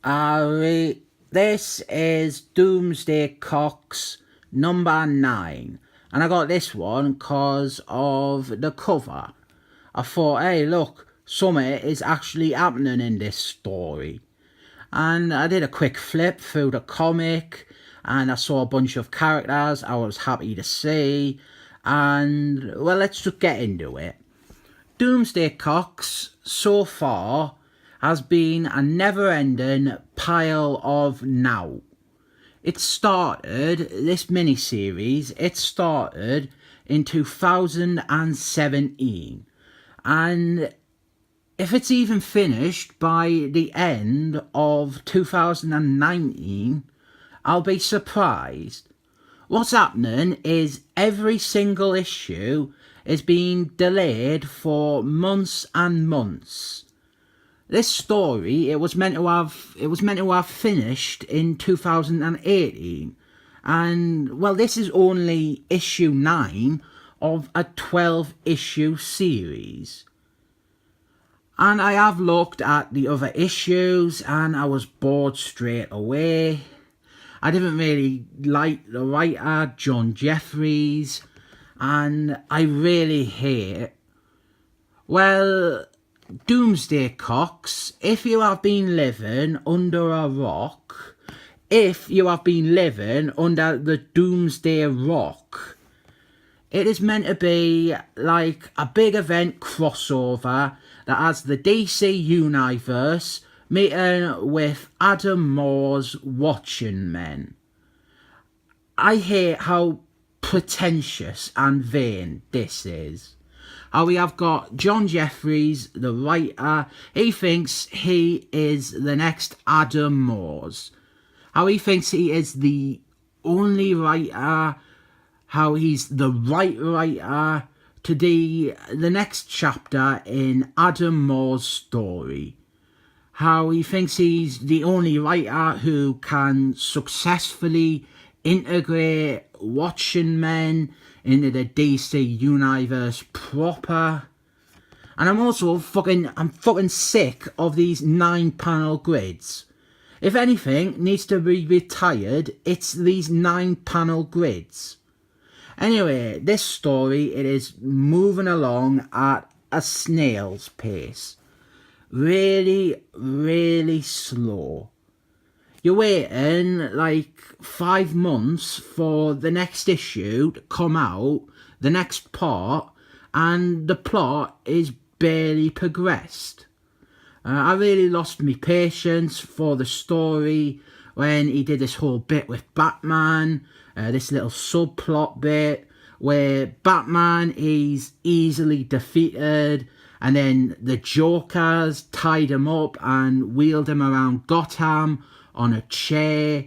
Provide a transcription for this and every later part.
This is Doomsday Clock's number 9. And I got this one because of the cover. I thought, hey, look, something is actually happening in this story. And I did a quick flip through the comic, and I saw a bunch of characters I was happy to see. And, well, let's just get into it. Doomsday Clock, so far, has been a never-ending pile of now. This miniseries, it started in 2017. And if it's even finished by the end of 2019, I'll be surprised. What's happening is every single issue is being delayed for months and months. This story, it was meant to have finished in 2018, and well, this is only issue 9 of a 12-issue series. And I have looked at the other issues, and I was bored straight away. I didn't really like the writer, Geoff, and I really hate, well, Doomsday Clock, if you have been living under a rock, if you have been living under the Doomsday Rock, it is meant to be like a big event crossover that has the DC Universe meeting with Adam Moore's Watchmen. I hate how pretentious and vain this is. How we have got Geoff, the writer, he thinks he is the next Adam Moores. How he thinks he is the only writer, how he's the right writer to the next chapter in Adam Moore's story. How he thinks he's the only writer who can successfully integrate Watchmen into the DC Universe proper. And I'm also fucking sick of these 9-panel grids. If anything needs to be retired, it's these 9-panel grids. Anyway, this story, it is moving along at a snail's pace. Really, really slow. You're waiting like 5 months for the next issue to come out, the next part, and the plot is barely progressed. I really lost my patience for the story when he did this whole bit with Batman, this little subplot bit where Batman is easily defeated, and then the Jokers tied him up and wheeled him around Gotham on a chair,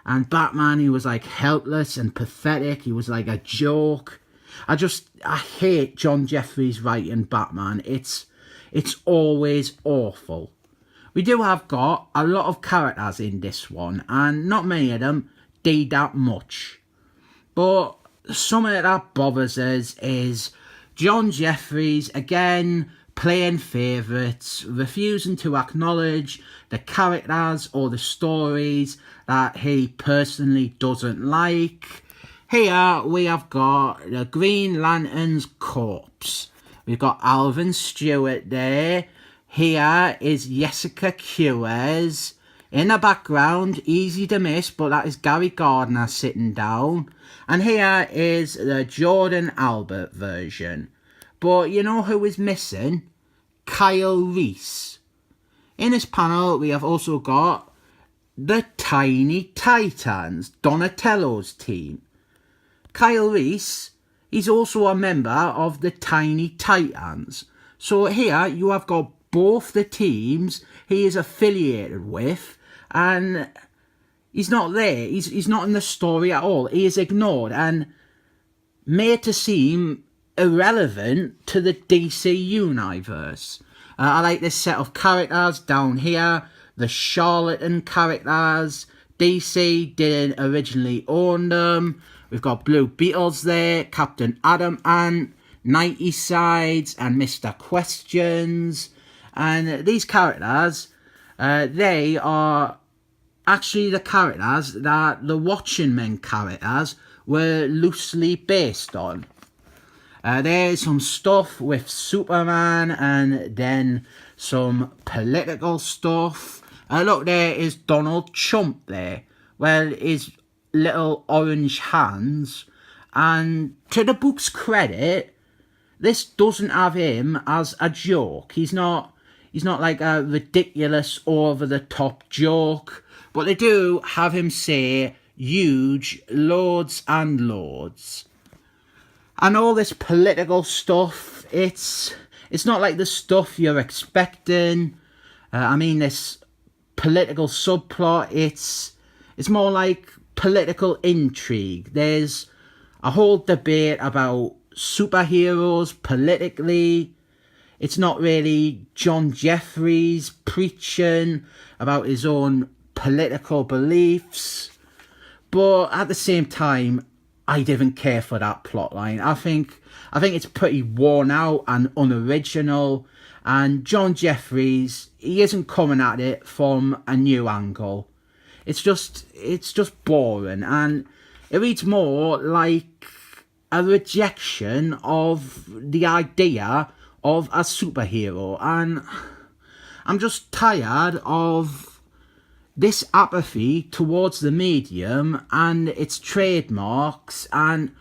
and Batman, he was like helpless and pathetic. He was like a joke. I hate Geoff's writing Batman. It's always awful. We do have got a lot of characters in this one, and not many of them did that much. But something that bothers us is Geoff again playing favourites, refusing to acknowledge the characters or the stories that he personally doesn't like. Here we have got the Green Lantern's corpse. We've got Alvin Stewart there. Here is Jessica Cruz. In the background, easy to miss, but that is Gary Gardner sitting down. And here is the Jordan Albert version. But you know who is missing? Kyle Reese. In this panel, we have also got the Tiny Titans, Donatello's team. Kyle Reese, he's also a member of the Tiny Titans. So here you have got both the teams he is affiliated with, and he's not there. He's not in the story at all. He is ignored and made to seem irrelevant to the DC Universe. I like this set of characters down here, the charlatan characters. DC didn't originally own them. We've got Blue Beetles there, Captain Adam Ant, 90 Sides and Mr. Questions. And these characters, They are actually the characters that the Watchmen characters were loosely based on. There's some stuff with Superman and then some political stuff. Look, there is Donald Trump there. Well, his little orange hands. And to the book's credit, this doesn't have him as a joke. He's not like a ridiculous, over-the-top joke. But they do have him say huge loads and loads. And all this political stuff, it's not like the stuff you're expecting. This political subplot, it's more like political intrigue. There's a whole debate about superheroes politically. It's not really John Jeffries preaching about his own political beliefs. But at the same time, I didn't care for that plotline. I think it's pretty worn out and unoriginal. And John Jeffries, he isn't coming at it from a new angle. It's just boring, and it reads more like a rejection of the idea of a superhero. And I'm just tired of this apathy towards the medium and its trademarks, and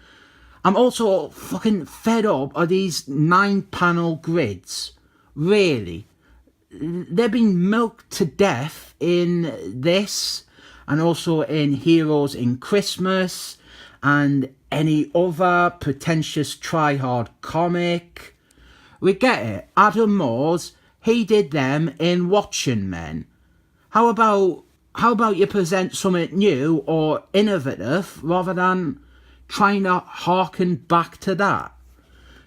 I'm also fucking fed up of these 9-panel grids. Really, they're being milked to death in this, and also in Heroes in Christmas, and any other pretentious try-hard comic. We get it. Adam Moore's, he did them in Watchmen. How about you present something new or innovative rather than trying to harken back to that?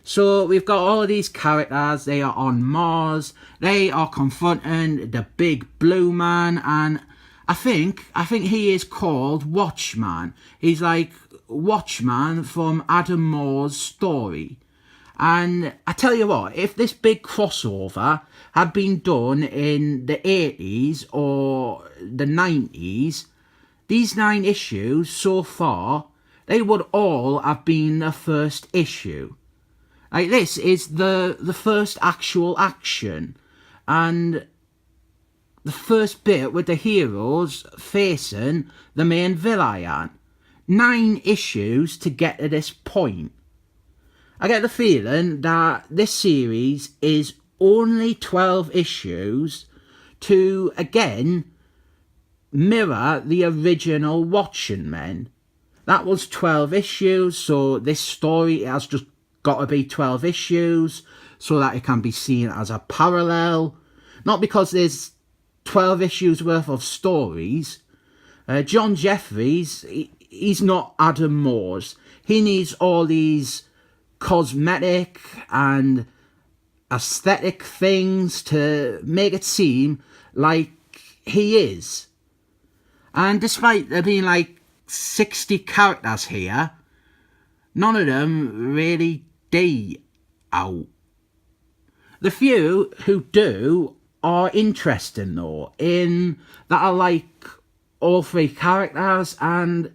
So we've got all of these characters, they are on Mars, they are confronting the big blue man, and I think he is called Watchman. He's like Watchman from Adam Moore's story. And I tell you what, if this big crossover had been done in the 80s or the 90s, these 9 issues so far, they would all have been the first issue. Like, this is the first actual action, and the first bit with the heroes facing the main villain. 9 issues to get to this point. I get the feeling that this series is only 12 issues to, again, mirror the original Watchmen. That was 12 issues, so this story has just got to be 12 issues so that it can be seen as a parallel. Not because there's 12 issues worth of stories. John Jeffries, he's not Adam Moore's. He needs all these cosmetic and aesthetic things to make it seem like he is. And despite there being like 60 characters here, none of them really day out. The few who do are interesting though, in that I like all 3 characters, and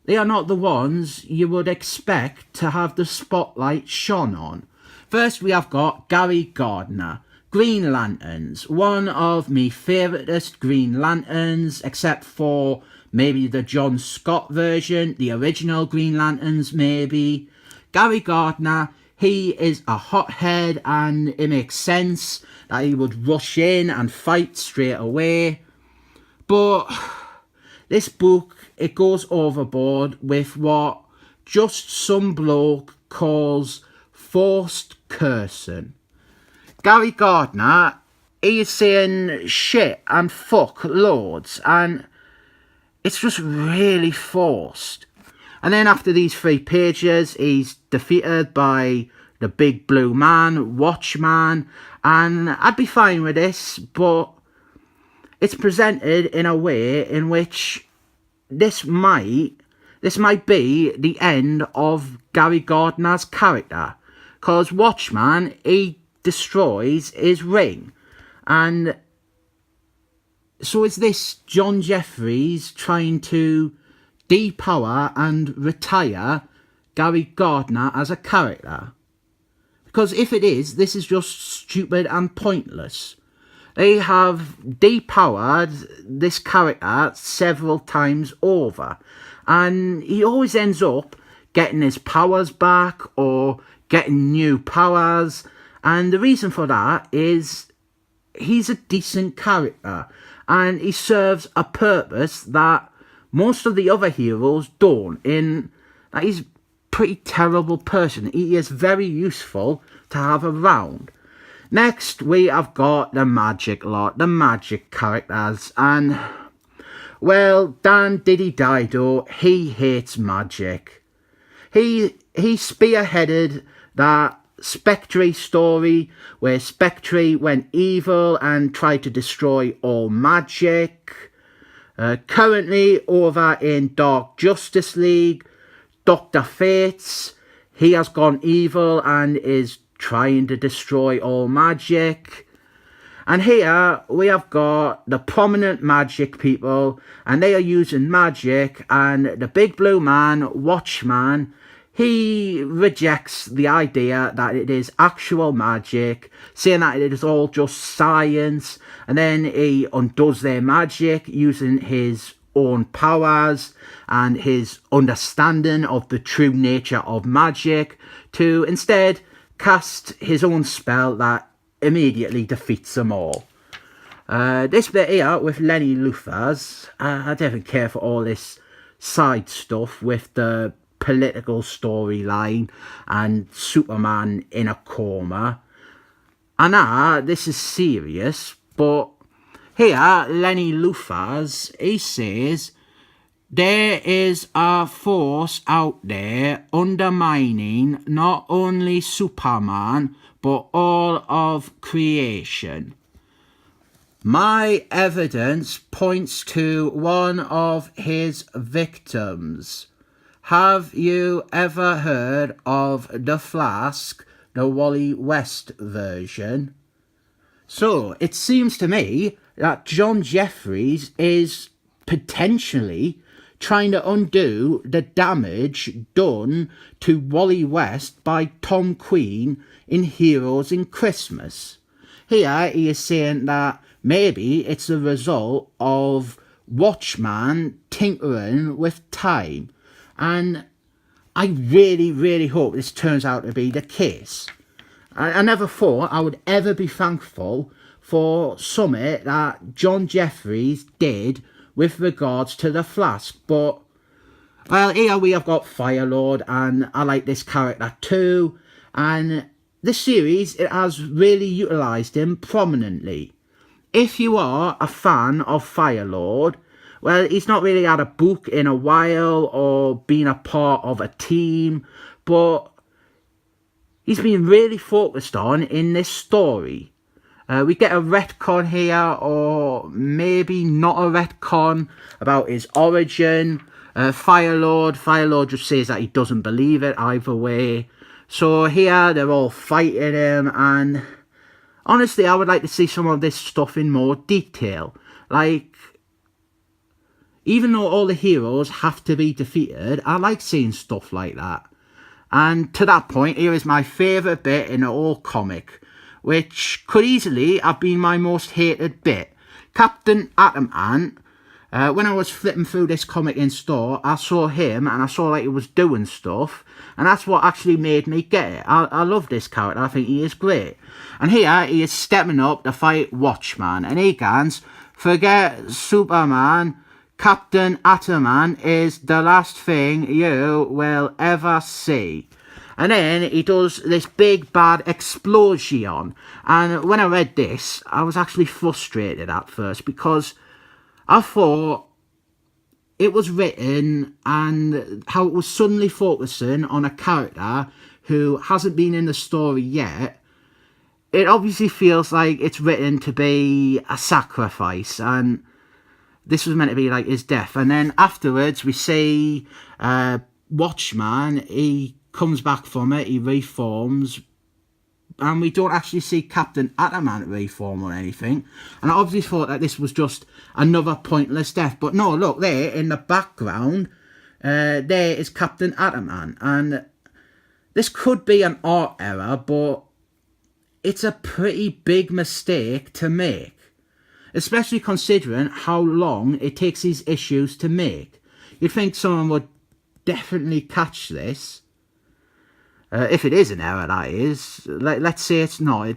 they are not the ones you would expect to have the spotlight shone on. First we have got Gary Gardner, Green Lanterns, one of my favouriteest Green Lanterns, except for maybe the John Scott version, the original Green Lanterns maybe. Gary Gardner, he is a hothead, and it makes sense that he would rush in and fight straight away. But this book, it goes overboard with what just some bloke calls forced cursing. Gary Gardner, he is saying shit and fuck loads, and it's just really forced. And then after these 3 pages, he's defeated by the big blue man, Watchman, and I'd be fine with this, but it's presented in a way in which this might be the end of Gary Gardner's character, because Watchman, he destroys his ring, and So is this John Jeffries trying to depower and retire Gary Gardner as a character? Because if it is, this is just stupid and pointless. They have depowered this character several times over, and he always ends up getting his powers back or getting new powers, and the reason for that is he's a decent character and he serves a purpose that most of the other heroes don't, in that he's a pretty terrible person. He is very useful to have around. Next, we have got the magic lot, the magic characters, and, well, Dan Diddy Dido, he hates magic. He spearheaded that Spectre story where Spectre went evil and tried to destroy all magic. Currently, over in Dark Justice League, Dr. Fates, he has gone evil and is trying to destroy all magic. And here we have got the prominent magic people, and they are using magic, and the big blue man, Watchman, he rejects the idea that it is actual magic, saying that it is all just science, and then he undoes their magic using his own powers and his understanding of the true nature of magic to instead cast his own spell that immediately defeats them all. This bit here with Lenny Luthor's, I don't care for all this side stuff with the political storyline and Superman in a coma. And this is serious, but here Lenny Luthor's, he says, there is a force out there undermining not only Superman, but all of creation. My evidence points to one of his victims. Have you ever heard of The Flask, the Wally West version? So, it seems to me that John Jeffries is potentially trying to undo the damage done to Wally West by Tom Queen in Heroes in Christmas. Here he is saying that maybe it's a result of Watchmen tinkering with time, and I really, really hope this turns out to be the case. I never thought I would ever be thankful for something that John Jeffries did with regards to the Flask, but, well, here we have got Firelord, and I like this character too, and this series, it has really utilised him prominently. If you are a fan of Firelord, well, he's not really had a book in a while or been a part of a team, but he's been really focused on in this story. We get a retcon here, or maybe not a retcon, about his origin. Firelord just says that he doesn't believe it either way. So here they're all fighting him, and honestly I would like to see some of this stuff in more detail. Like, even though all the heroes have to be defeated, I like seeing stuff like that. And to that point, here is my favourite bit in the whole comic, which could easily have been my most hated bit. Captain Atom Ant, when I was flipping through this comic in store, I saw him and I saw like he was doing stuff, and that's what actually made me get it. I love this character, I think he is great. And here he is stepping up to fight Watchman, and he goes, forget Superman, Captain Atom Ant is the last thing you will ever see. And then he does this big bad explosion. And when I read this, I was actually frustrated at first, because I thought it was written and how it was suddenly focusing on a character who hasn't been in the story yet. It obviously feels like it's written to be a sacrifice, and this was meant to be like his death. And then afterwards we see Watchman, he comes back from it, he reforms, and we don't actually see Captain Atom reform or anything. And I obviously thought that this was just another pointless death. But no, look, there in the background, there is Captain Atom. And this could be an art error, but it's a pretty big mistake to make. Especially considering how long it takes these issues to make. You'd think someone would definitely catch this. If it is an error, that is. Let's say it's not.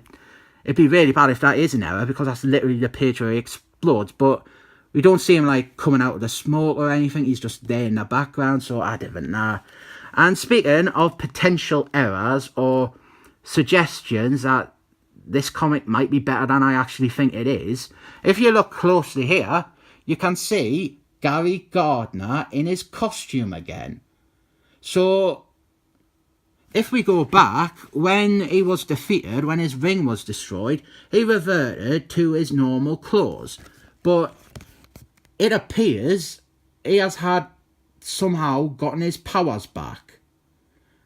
It'd be really bad if that is an error, because that's literally the page where he explodes. But we don't see him like coming out of the smoke or anything. He's just there in the background, so I don't know. And speaking of potential errors or suggestions that this comic might be better than I actually think it is, if you look closely here, you can see Gary Gardner in his costume again. So if we go back, when he was defeated, when his ring was destroyed, he reverted to his normal clothes. But it appears he has had somehow gotten his powers back.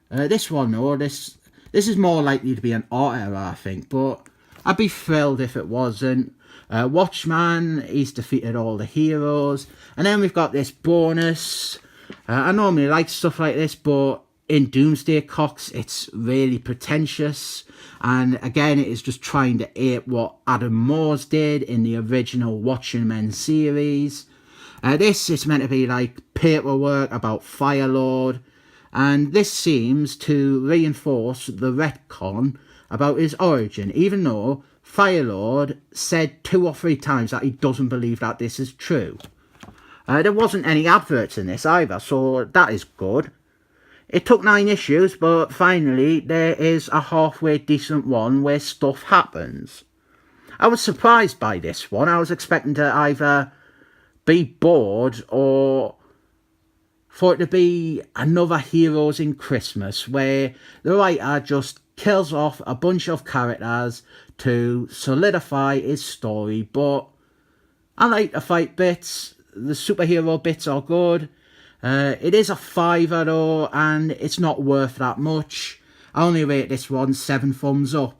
This one, though, this is more likely to be an art error, I think, but I'd be thrilled if it wasn't. Watchmen, he's defeated all the heroes. And then we've got this bonus. I normally like stuff like this, but in Doomsday Clock, it's really pretentious. And again, it is just trying to ape what Adam Moore's did in the original Watchmen series. This is meant to be like paperwork about Firelord. And this seems to reinforce the retcon about his origin, even though Firelord said 2 or 3 times that he doesn't believe that this is true. There wasn't any adverts in this either, so that is good. It took 9 issues, but finally there is a halfway decent one where stuff happens. I was surprised by this one. I was expecting to either be bored or for it to be another Heroes in Christmas, where the writer just kills off a bunch of characters to solidify his story. But I like the fight bits. The superhero bits are good. It is a 5 though, and it's not worth that much. I only rate this one 7 thumbs up.